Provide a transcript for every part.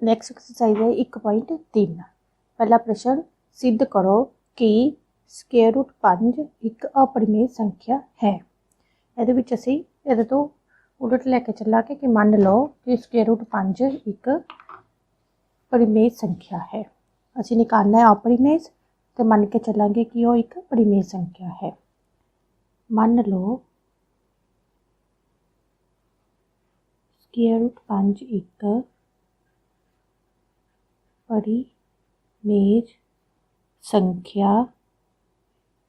Next exercise है 1.3। पहला प्रश्न, सिद्ध करो कि स्केयर रूट 5 एक अपरिमेय संख्या है। ਇਹਦੇ ਵਿੱਚ ਅਸੀਂ ਇਹਦੇ ਤੋਂ ਉਲਟ ਲੈ ਕੇ ਚੱਲਾਂਗੇ कि मान लो कि स्केयर रूट 5 एक परिमेय संख्या है। ਅਸੀਂ निकालना है अपरिमेय तो मान के चलांगे कि वो एक परिमेय संख्या है। मान लो स्केयर रूट 5 एक परिमेय संख्या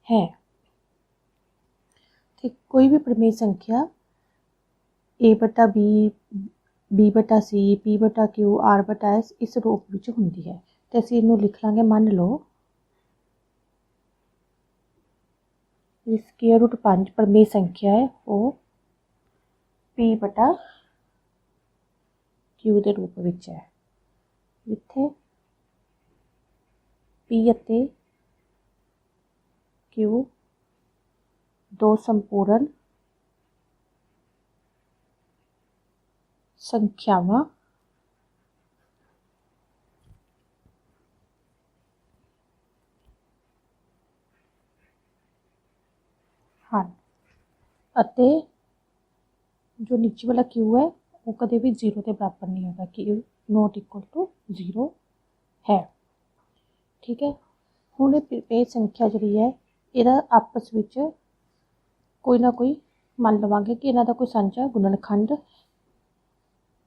है। ठीक, कोई भी परिमेय संख्या ए बटा बी, बी बटा सी, पी बटा क्यू, आर बटा एस इस रूप में होंगी है। तो असीं इनू लिख लांगे, मान लो स्केयर रूट 5 परिमेय संख्या है वो पी बटा क्यू के रूप में है, जिथे पी अते क्यू दो संपूर्ण संख्यावां हाँ, अते जो नीचे वाला क्यू है वो कदे भी 0 के बराबर नहीं होगा, क्यू नॉट इक्वल टू 0 है। ठीक है, हुण ये संख्या जी है इहदा आपस विच कोई ना कोई मान लवांगे कि इन्हां दा कोई सांझा गुणनखंड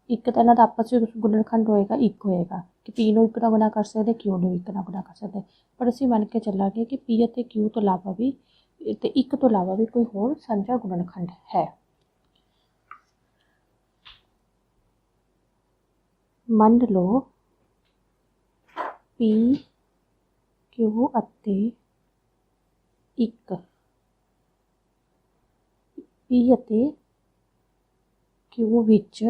एक तो इन्हां दा आपस में गुणनखंड होएगा, एक होएगा कि पी नूं एक नाल गुणा कर सकते, क्यू नूं एक नाल गुणा कर सकते, पर असीं मन के चलांगे कि पी अते क्यू तो इलावा भी ते एक तो इलावा भी कोई होर सांझा गुणनखंड है। मान लो पी क्यू अते एक, पी अते क्यू विच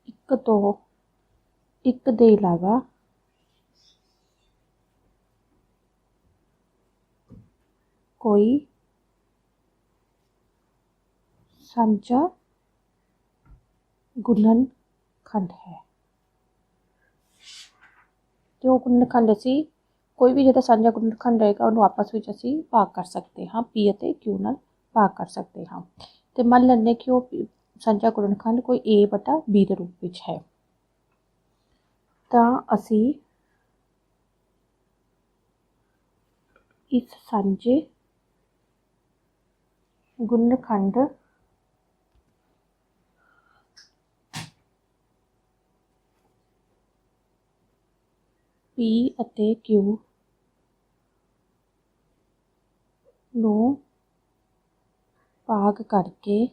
एक तो एक दे इलावा कोई सांझा गुणनखंड है। तो गुणनखंड असी कोई भी जो सांझा गुणनखंड रहेगा उन्होंने आपस में असी भाग कर सकते हाँ, पी अते क्यू नाल भाग कर सकते हाँ। तो मान लें कि वो सांझा गुणनखंड कोई ए बटा बी के रूप में है, तो असी इस सांझे गुणनखंड पी अते क्यू नूं भाग करके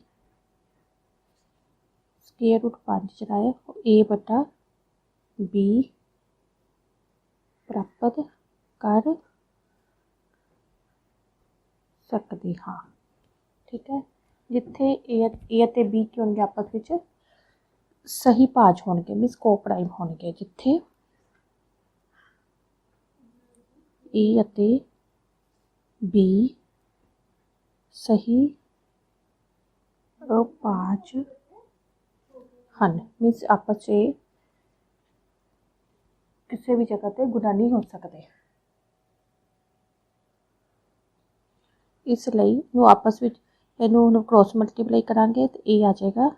स्केयर रूट 5 जिहड़ा है ए बटा बी प्राप्त कर सकते हाँ। ठीक है, जिथे ए अते बी की होंगे आपस में सही भाज होंगे, मीनस कोप्राइम होंगे, जिथे ए अते बी सही भाज हन, मीनस आपस में किसी भी जगह पर गुणा नहीं हो सकते। इसलिए इनू आपस में इनू क्रॉस मल्टीप्लाई करांगे तो ए आ जाएगा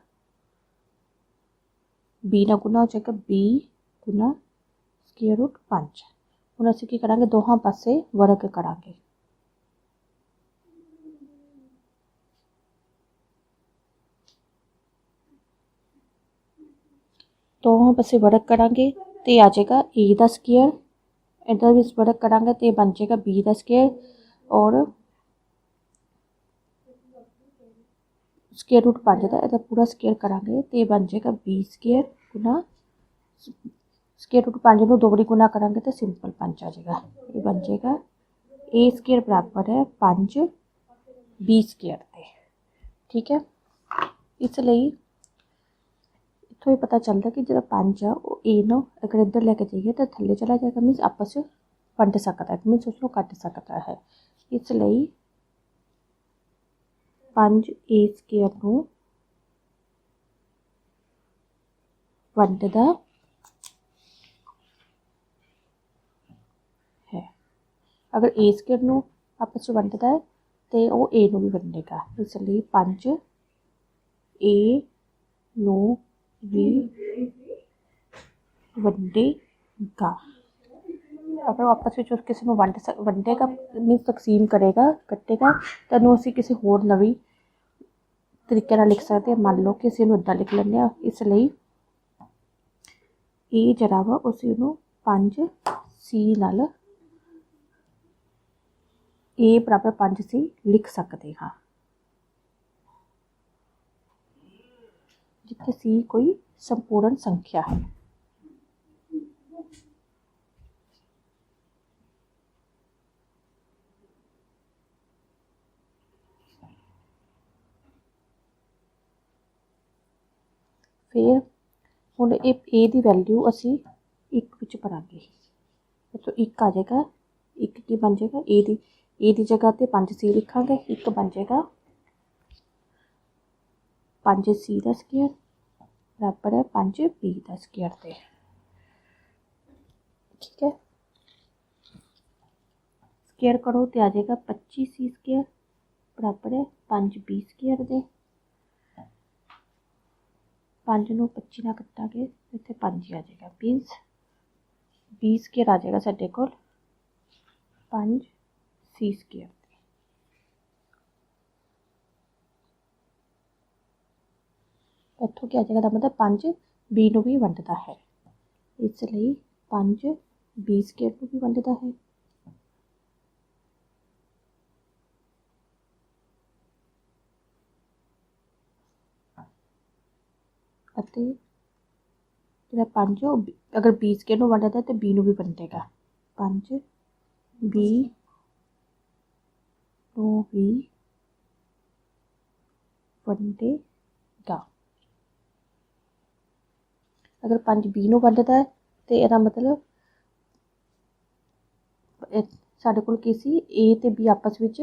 बी ना गुना हो जाएगा बी गुना स्केयर रूट 5। हुण असीं की करांगे, दोहां पासे वर्ग करांगे। दोहां पासे वर्ग करांगे तो ये आ जाएगा ए का स्केयर, इधर भी वर्ग करांगे तो ये बन जाएगा बी का स्केयर, और स्केयर रूट 5 का इहदा पूरा स्केयर करांगे तो ये बन जाएगा बी स्केयर गुना स्केयर रूट 5 नूं 2 वारी गुना करांगे तो सिंपल 5 आ जाएगा। ये बन जाएगा ए स्केयर बराबर है 5 बी स्केयर के। ठीक है, इसलिए इत्थों ही पता चलता कि जो 5 आ वो ए नूं अगर इधर लैके जाइए तो थल्ले चला जाएगा, मीनस आपस में वंड सकता है, मीनस उसको कट सकता है। इसलिए 5a² ਨੂੰ ਵੰਡਦਾ है। अगर a² ਨੂੰ आपस में ਵੰਡਦਾ है तो वो a ਨੂੰ भी ਵੰਡੇਗਾ, इसलिए 5a ਨੂੰ भी ਵੰਡੇਗਾ। अगर आपस में किसी ਨੂੰ ਵੰਡੇਗਾ मीनस तकसीम करेगा, कटेगा, तो ਅਸੀਂ किसी होर नवी तरीके नाल लिख सकते हैं। मान लो कि ਅਸੀਂ ਇਹਨੂੰ ਇੱਦਾਂ लिख ਲੈਂਦੇ ਹਾਂ, इसलिए ਇਹ ਜਿਹੜਾ ਵਾ ਅਸੀਂ ਇਹਨੂੰ 5c ਨਾਲ a बराबर 5c लिख सकते हाँ, जिथे c कोई संपूर्ण संख्या है। फिर हुण ए दी वैल्यू असी 1 विच भरांगे, तो 1 आ जाएगा। 1 की बन जाएगा ए दी जगह ते 5c लिखांगे, 1 बन जाएगा 5c का स्क्वायर बराबर है 5b का स्क्वायर ते। ठीक है, स्क्वायर करो तो आ जाएगा 25c स्क्वायर बराबर है 5b स्क्वायर दे। 5 ਨੂੰ 25 ਨਾਲ ਕੱਟਾਂਗੇ ਇੱਥੇ 5 ਆ ਜਾਏਗਾ, मीनस 20 स्क्वायर आ जाएगा साडे कोल 5c स्क्वायर। इत्थों क्या आ जाएगा, मतलब 5b ਨੂੰ भी ਵੰਡਦਾ है, इसलिए 5b स्क्वायर ਨੂੰ भी ਵੰਡਦਾ है। ਅਤੇ ਜਿਹੜਾ 5 अगर b स्क्वायर ਨੂੰ ਵੰਡਦਾ तो b ਨੂੰ भी ਵੰਡੇਗਾ, 5b ਨੂੰ भी ਵੰਡੇਗਾ। अगर 5b ਨੂੰ ਵੰਡਦਾ है तो ਇਹਦਾ मतलब ਸਾਡੇ ਕੋਲ ਕੀ ਸੀ, a ਤੇ b आपस ਵਿੱਚ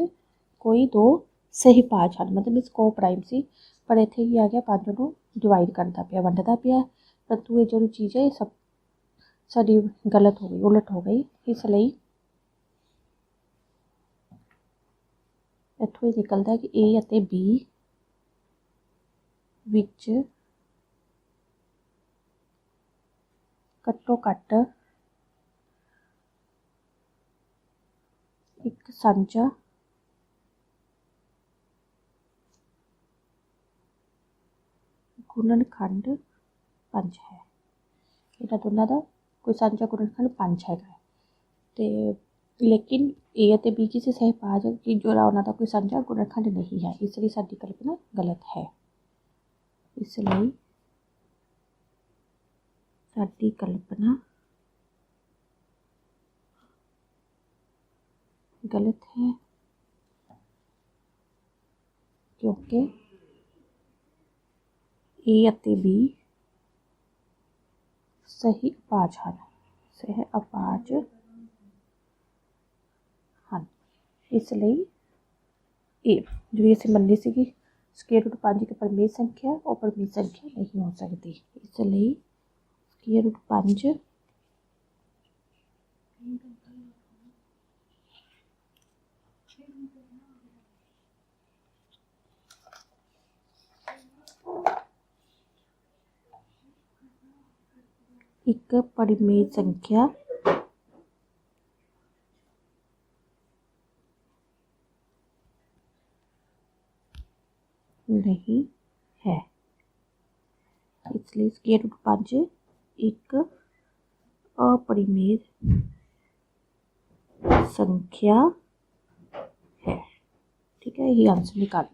कोई दो सही भाज हैं, मतलब मीनस को प्राइम सी, पर इत्थे ही आ गया 5 ਨੂੰ डिवाइड करता पिया, वंडता पिया, परंतु ये जो चीज़ है सब साड़ी गलत हो गई, उलट हो गई। इसलिए इत्थों ही निकलता है कि ए अते बी विच घट्टो घट्ट एक सांझा गुणनखंड 5 है। इन्हां दोनों का कोई सांझा गुणनखंड 5 है, तो लेकिन ए अते बी किसी सहभाज कि जो उन्हों का कोई सांझा गुणनखंड नहीं है, इसलिए साडी कल्पना गलत है। इसलिए साडी कल्पना गलत है, क्योंकि ए अते बी सही अपाज हैं, सह अपाज हैं। इसलिए ए जी असीं मन्नी सी स्क्वायर रूट 5 एक परमेय संख्या, और परमेय संख्या नहीं हो सकती, इसलिए स्क्वायर रूट 5 एक परिमेय संख्या नहीं है, इसलिए स्क्वायर रूट 5 एक अपरिमेय संख्या है। ठीक है, यही आंसर निकाल।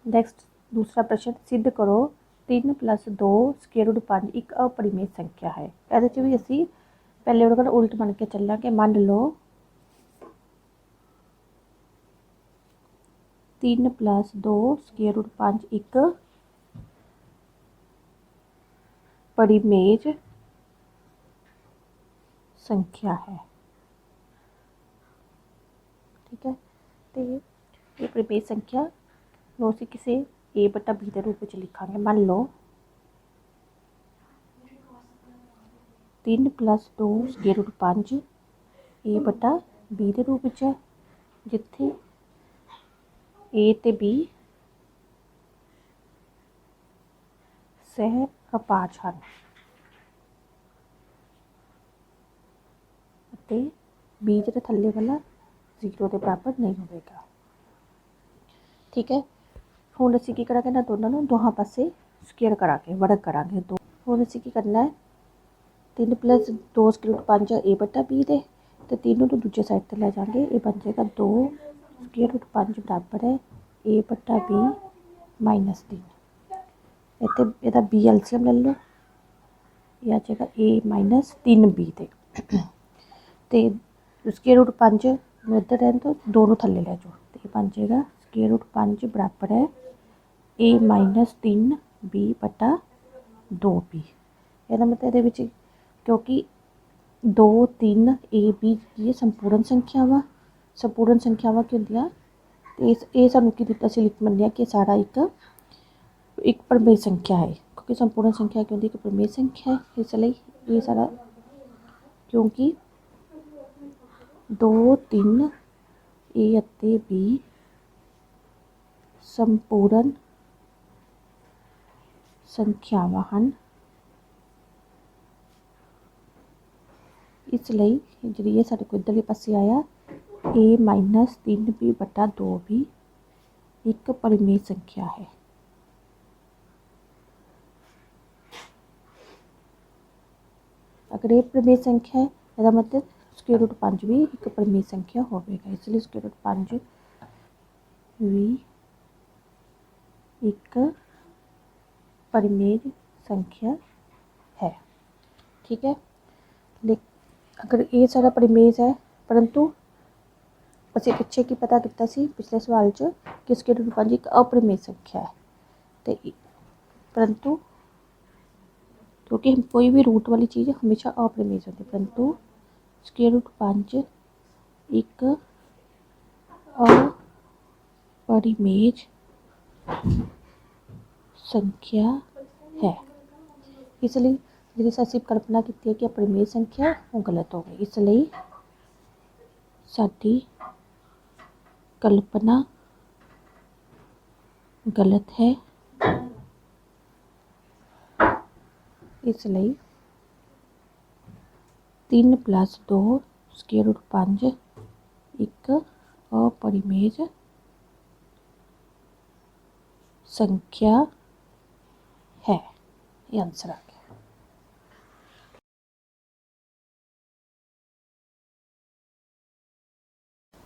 नेक्स्ट दूसरा प्रश्न, सिद्ध करो 3 + 2 स्क्वायर रूट 5 एक अपरिमेय संख्या है। ये भी असी पहले उल्ट बन के चलांगे। मान लो 3 + 2 स्क्वायर रूट 5 एक परिमेय संख्या है। तो ये परिमेय संख्या ਨੂੰ ਅਸੀਂ ਕਿਸੇ a बटा b ਦੇ ਰੂਪ ਵਿੱਚ ਲਿਖਾਂਗੇ। ਮੰਨ ਲਓ 3 + 2 √ 5 a बटा b ਦੇ ਰੂਪ ਵਿੱਚ ਹੈ, ਜਿੱਥੇ a ਤੇ b ਸਹਿ ਅਪਾਚ ਹਨ ਅਤੇ b ਜਿਹੜਾ ਥੱਲੇ ਵਾਲਾ 0 ਦੇ ਬਰਾਬਰ ਨਹੀਂ ਹੋਵੇਗਾ। ਠੀਕ ਹੈ, ਹੁਣ ਅਸੀਂ ਕੀ ਕਰਾਂਗੇ, ਇਹਨਾਂ ਦੋਨਾਂ ਨੂੰ ਦੋਹਾਂ ਪਾਸੇ ਸਕੁਏਅਰ ਕਰਾਂਗੇ, ਵਰਗ ਕਰਾਂਗੇ। ਹੁਣ ਅਸੀਂ ਕੀ ਕਰਨਾ ਹੈ, 3 + 2 √ 5 a बटा b ਦੇ, ਅਤੇ 3 ਨੂੰ ਦੂਜੇ ਸਾਈਡ 'ਤੇ ਲੈ ਜਾਵਾਂਗੇ। ਇਹ ਬਣ ਜਾਏਗਾ 2 √ 5 ਬਰਾਬਰ ਹੈ a बटा b - 3। ਇੱਥੇ ਇਹਦਾ b ਐਲਸੀਐਮ ਲੈ ਲਓ, ਇਹ ਆ ਜਾਏਗਾ a - 3b ਦੇ। ਅਤੇ ਸਕੁਏਅਰ √ 5 ਨੂੰ ਇੱਧਰ ਰਹਿਣ ਤੋਂ 2 ਨੂੰ ਥੱਲੇ ਲੈ ਜਾਓ, ਅਤੇ ਇਹ ਬਣ ਜਾਏਗਾ ਸਕੁਏਅਰ √ 5 ਬਰਾਬਰ ਹੈ a - 3b बटा 2b। ਇਹਦਾ ਮਤਲਬ ਇਹਦੇ ਵਿੱਚ ਕਿਉਂਕਿ 2 3 a b ਇਹ ਸੰਪੂਰਨ ਸੰਖਿਆਵਾਂ ਕੀ ਹੁੰਦੀਆਂ, ਅਤੇ ਇਹ ਸਾਨੂੰ ਕੀ ਦਿੱਤਾ ਸੀ, ਲਿਖ ਮੰਨਿਆ ਕਿ ਸਾਰਾ ਇੱਕ ਪਰਿਮੇਯ ਸੰਖਿਆ ਹੈ, ਕਿਉਂਕਿ ਸੰਪੂਰਨ ਸੰਖਿਆ ਕੀ ਹੁੰਦੀ, ਇੱਕ ਪਰਿਮੇਯ ਸੰਖਿਆ ਹੈ। ਇਸ ਲਈ ਇਹ ਸਾਰਾ ਕਿਉਂਕਿ 2 3 a ਅਤੇ b ਸੰਪੂਰਨ ਸੰਖਿਆਵਾਂ ਹਨ, ਇਸ ਲਈ ਜਿਹੜੀ ਇਹ ਸਾਡੇ ਕੋਲ ਇੱਧਰਲੇ ਪਾਸੇ ਆਇਆ a - 3b बटा 2b ਇੱਕ ਪਰਿਮੇਯ ਸੰਖਿਆ ਹੈ। अगर ये परिमेय संख्या है, ਇਹਦਾ मतलब ਸਕੁਏਅਰ √ 5 भी एक परिमेय संख्या होगा, इसलिए ਸਕੁਏਅਰ √ 5 भी एक परिमेय संख्या है। ठीक है, अगर ये सारा परिमेय है, परंतु ਅਸੀਂ ਪਿੱਛੇ ਕੀ ਪਤਾ ਕੀਤਾ ਸੀ ਪਿਛਲੇ सवाल च कि ਸਕੁਏਅਰ √ 5 एक अपरिमेय संख्या है, तो परंतु क्योंकि कोई भी रूट वाली चीज़ हमेशा अपरिमेय होती है, परंतु स्क्वायर रूट 5 एक अपरिमेय संख्या है। इसलिए जी असीं कल्पना की है कि अपरिमेय संख्या वो गलत हो गई, इसलिए साडी कल्पना गलत है। इसलिए 3 + 2 √ 5 एक अपरिमेय संख्या है। ये आंसर आ गया।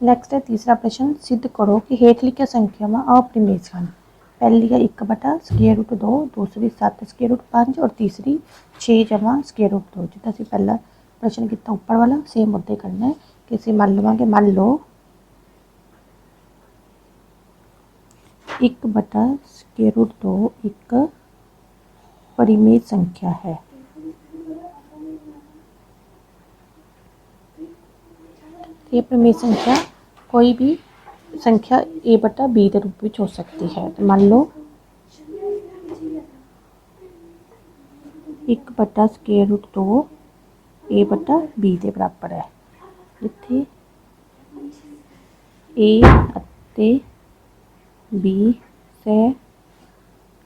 नैक्सट है तीसरा प्रश्न, सिद्ध करो कि हेठ लिखिया संख्यावां अपरिमेय हैं। पहली है 1 बटा स्क्वायर रूट 2, दूसरी 7 स्क्वायर रूट 5 और तीसरी 6 जमा स्क्वायर रूट 2। जितना असीं पहला प्रश्न किया उपर वाला सेम उद्दे करना है कि असीं मान लवांगे, मान लो 1 बटा स्क्वायर रूट 2 एक परिमेय संख्या है। ये परिमेय संख्या कोई भी संख्या a बटा b के रूप में हो सकती है। तो मान लो 1 बटा स्क्वायर रूट 2 a बटा b के बराबर है, जिथे a ਅਤੇ b सह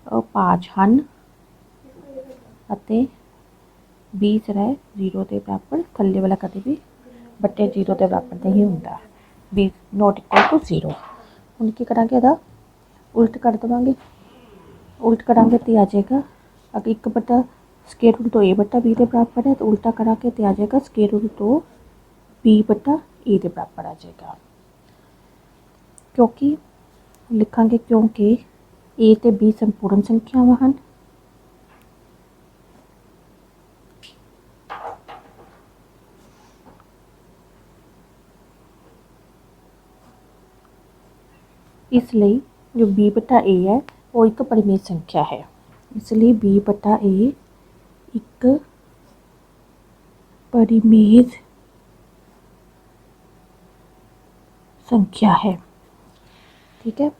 अपाच हैं ਅਤੇ b सह 0 के बराबर, थल्ले वाला कभी भी बटे 0 के बराबर नहीं होता, b नॉट इक्वल टू 0। हम की करांगे, ਇਹਦਾ उल्ट कर देवांगे, उल्ट करांगे तो आ जाएगा, अगर 1 बटा स्क्वायर रूट 2 a बटा b के बराबर है तो उल्टा करा के तो आ जाएगा स्क्वायर रूट 2 b बटा a के बराबर आ जाएगा। क्योंकि लिखांगे क्योंकि a ते b संपूर्ण संख्यावां हैं, इसलिए जो b बटा a है वो एक परिमेय संख्या है, इसलिए b बटा a एक परिमेय संख्या है। ठीक है।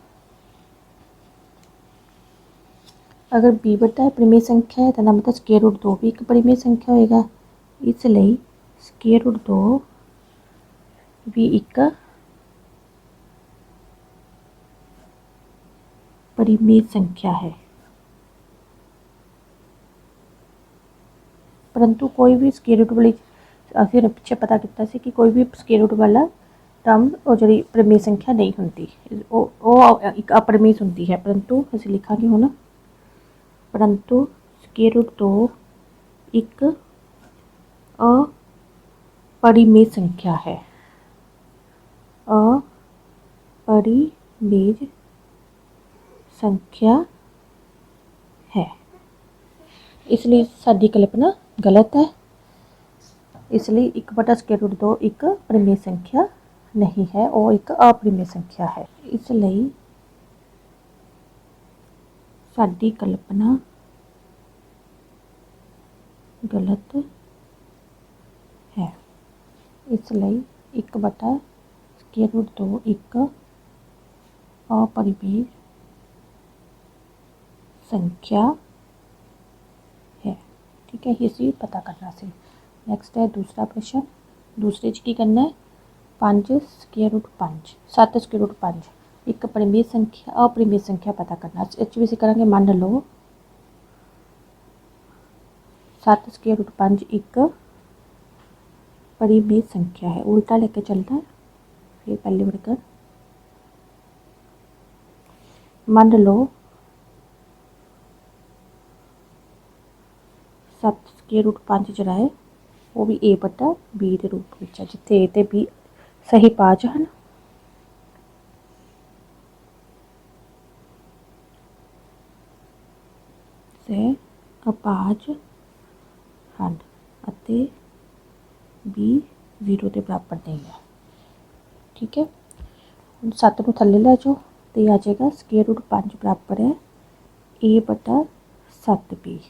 अगर b बटा परिमेय संख्या है तो मतलब स्केयर रूट 2 भी एक परिमेय संख्या होएगा, इसलिए स्केयर रूट 2 भी एक परिमेय संख्या है। परंतु कोई भी स्केयर रूट वाली असीं पिछे पता किया सी कि कोई भी स्केयर रूट वाला टर्म वो जी परिमेय संख्या नहीं होंगी, वो एक अपरिमेय होंगी है। परंतु असीं लिखांगे हुण परंतु स्केयर रूट 2 एक अपरिमेय संख्या है, अपरिमेय संख्या है, इसलिए साडी कल्पना गलत है। इसलिए 1 बटा स्केयर रूट 2 एक परिमेय संख्या नहीं है, वो एक अपरिमेय संख्या है। इसलिए साडी कल्पना गलत है। इसलिए 1 बटा स्केयर रूट 2 एक अपरिमेय संख्या है। ठीक है, इसी पता करना सी। नैक्सट है दूसरा प्रश्न। दूसरे की करना है 5 स्केयर रूट 5 7 स्केयर रूट 5 एक परिमेय संख्या अपरिमेय संख्या पता करना। इस भी असीं करांगे मान लो 7 स्केयर रूट 5 एक परिमेय संख्या है। उल्टा लेके चलना है, फिर पहले बढ़कर मान लो 7 स्केयर रूट 5 जरा है वो भी ए बटा बी के रूप में, जिथे ए ते बी सही पाँच हैं से अपाज हैं अते बी 0 के बराबर नहीं है। ठीक है, हम 7 को थले लै जाओ तो आ जाएगा स्केयर रूट 5 बराबर है ए बटा 7 बी,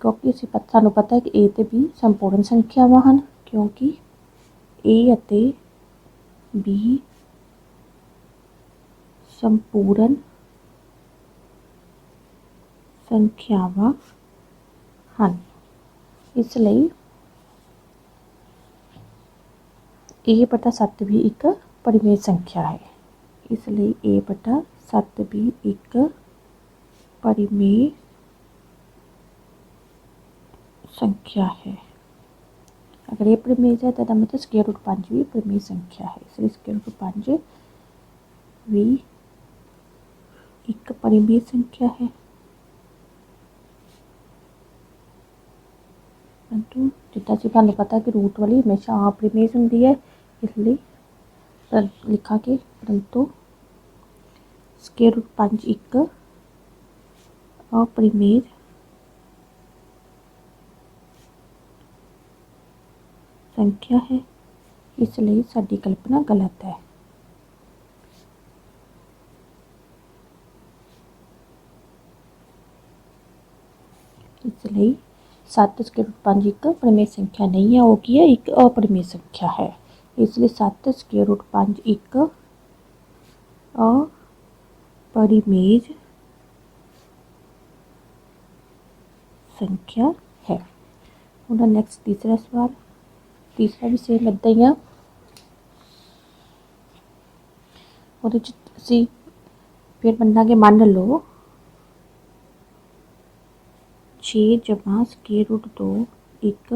क्योंकि सानू पता है कि ए ते बी संपूर्ण संख्यावां हैं, क्योंकि ए अते बी संपूर्ण संख्यावां हैं। इसलिए ए बटा 7 भी एक परिमेय संख्या है। इसलिए ए बटा 7 भी एक परिमेय संख्या है। अगर ये परिमेय है तो मतलब स्केयर रूट 5 भी परिमेय संख्या है। इसलिए स्केयर रूट 5 भी एक परिमेय संख्या है। परंतु जिदा सानू पता है कि रूट वाली हमेशा अपरिमेय होंगी है, इसलिए लिखा कि परंतु स्केयर रूट 5 एक अपरिमेय संख्या है। इसलिए साडी कल्पना गलत है। इसलिए 7 स्केयर रूट 5 एक परिमेय संख्या नहीं है, वो की है एक अपरिमेय संख्या है। इसलिए 7 स्केयर रूट 5 एक अपरिमेय संख्या है। उनका नैक्सट तीसरा सवाल, तीसरा भी सेम इदा ही है। और असी फिर बनांगे मान लो 6 जमा स्केयर रूट 2 एक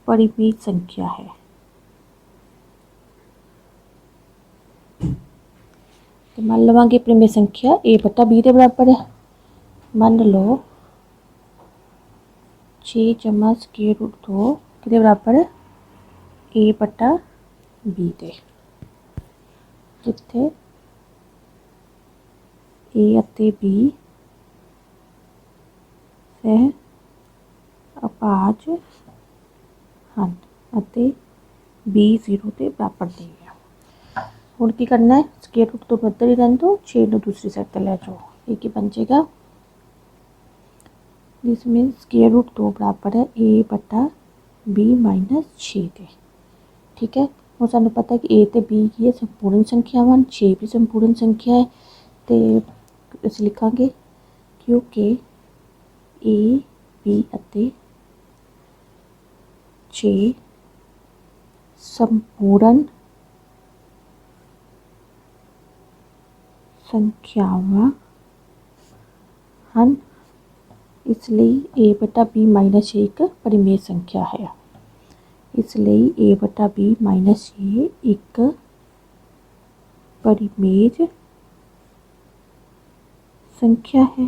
परिमेय संख्या है। तो मान लवांगे परिमेय संख्या ए बटा बी के बराबर है। मान लो 6 जमा स्केयर रूट 2 के बराबर है ए बटा बी के, जिथे ए अते बी सह अपाज हैं अते बी 0 के बराबर नहीं है। हुण की करना है, स्केयर रूट तो इधर ही रहने दो, 6 को दूसरी साइड पर लै जाओ। ये की बन जाएगा, जिसमें स्केयर रूट 2 बराबर है ए बटा बी माइनस 6 के। ठीक है, ਹੁਣ ਸਾਨੂੰ ਪਤਾ है कि ए तो बी की है संपूर्ण संख्यावान, 6 भी संपूर्ण संख्या है। तो अस लिखांगे क्योंकि ए बी अते 6 संपूर्ण संख्यावां हैं, इसलिए ए बटा बी माइनस 6 एक परिमेय संख्या है। इसलिए ए बटा बी माइनस 6 एक परिमेय संख्या है।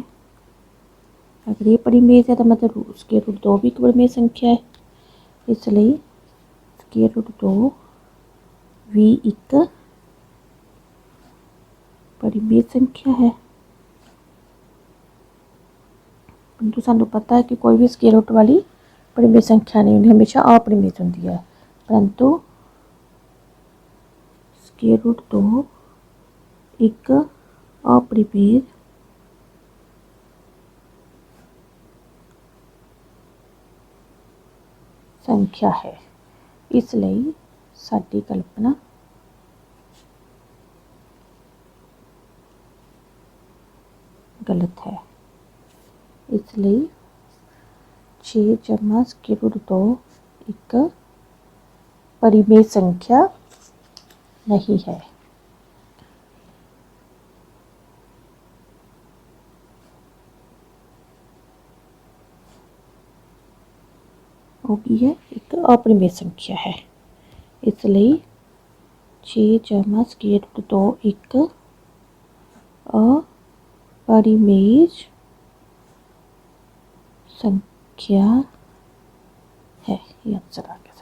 अगर ये परिमेय है तो मतलब स्क्वायर रूट 2 भी एक परिमेय संख्या है। इसलिए स्क्वायर रूट 2 भी एक परिमेय संख्या है। परंतु सानू पता है कि कोई भी स्क्वायर रूट वाली परिमेय संख्या नहीं होती, हमेशा अपरिमेय होती है। परंतु स्क्वायर रूट 2 एक अपरिमेय संख्या है। इसलिए साडी कल्पना गलत है। इसलिए 6 जमा स्क्वायर रूट 2 एक परिमेय संख्या नहीं है। है एक अपरिमेय संख्या है। इसलिए 6 जमा स्क्वायर रूट 2 एक अपरिमेय संख्या है। ये आंसर आ गया।